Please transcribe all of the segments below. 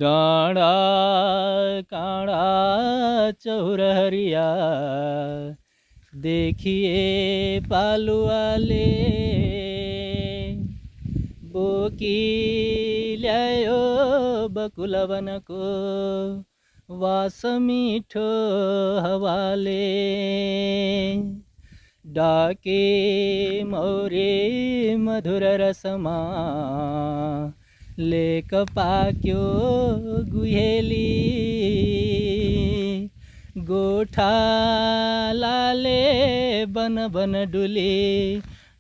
डाँडा काँडा चौरहरिया देखिए पालुवाले बोकी ल्यायो बकुल वनको वास मिठो हावाले डाके मौरे मधुर रसमा लेक पाक्यो गुहेली गोठालाले बन बन डुले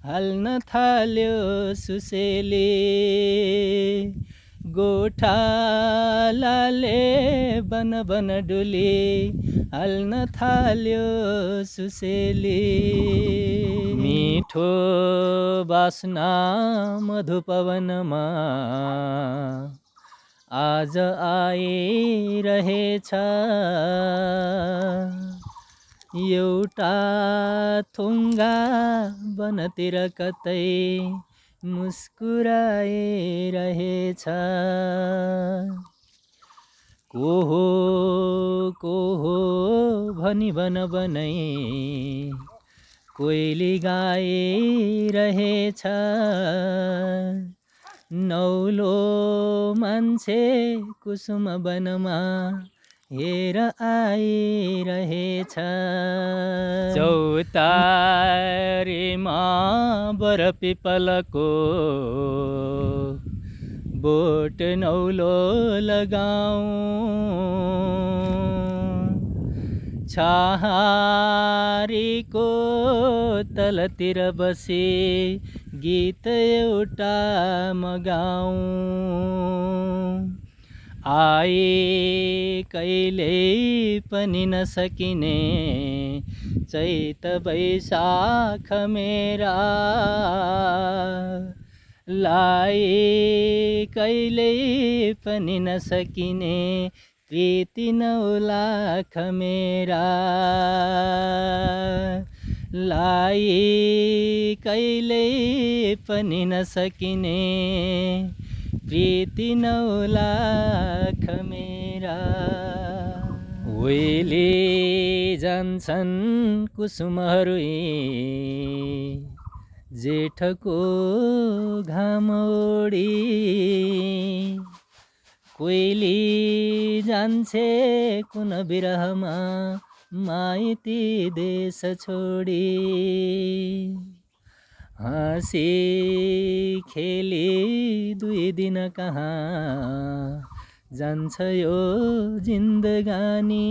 हाल्न थाल्यो सुसेली गोठालाले बन बन डुले हाल्न थाल्यो सुसेली मिठो बास्ना मधुपवनमा आज आइरहेछ एउटा थुङ्गा वनतिर कतै मुस्कुराइरहेछ को हो भनी भन भनै कोइली गाइरहेछ नौलो मान्छे कुसुम वनमा हेर आइरहेछ चौतारीमा बर पिपलको बोट नौलो लगाऊ छहारीको तलतिर बसी गीत एउटा मगाऊ आए कहिले पनि नसकिने चैत वैशाख मेरा लाई कहिले पनि नसकिने प्रीति 9 लाख मेरा लाई कहिले पनि नसकिने प्रीति 9 लाख मेरा ओइली जान्छन् कुसुमहरू जेठको घाम ओडी कोइली जान्छे कुन बिरहमा माइती देश छोडी हाँसी खेली 2 दिन कहाँ जान्छ यो जिन्दगानी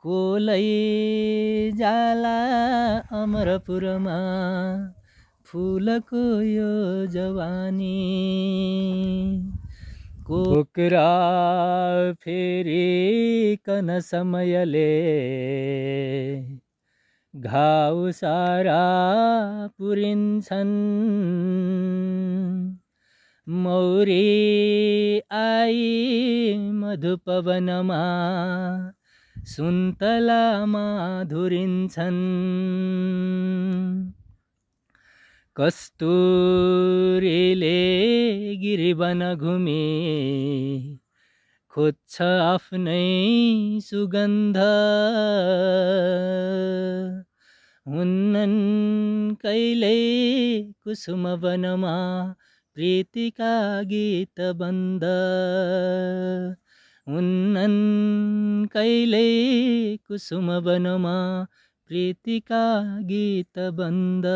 कोलै जाला अमरपुरमा फुलको यो जवानी कोक्रा फेरि कन समयले घाउ सारा पुरिन्छन् मौरी आई मधुपवनमा सुन्तलामा धुरिन्छन् कस्तुरीले गिरिवन घुमी खोज्छ आफ्नै सुगन्ध हुन्नन् कहिल्यै कुसुम वनमा प्रीतिका गीत बन्द हुन्नन् कहिल्यै कुसुम वनमा प्रीतिका गीत बन्द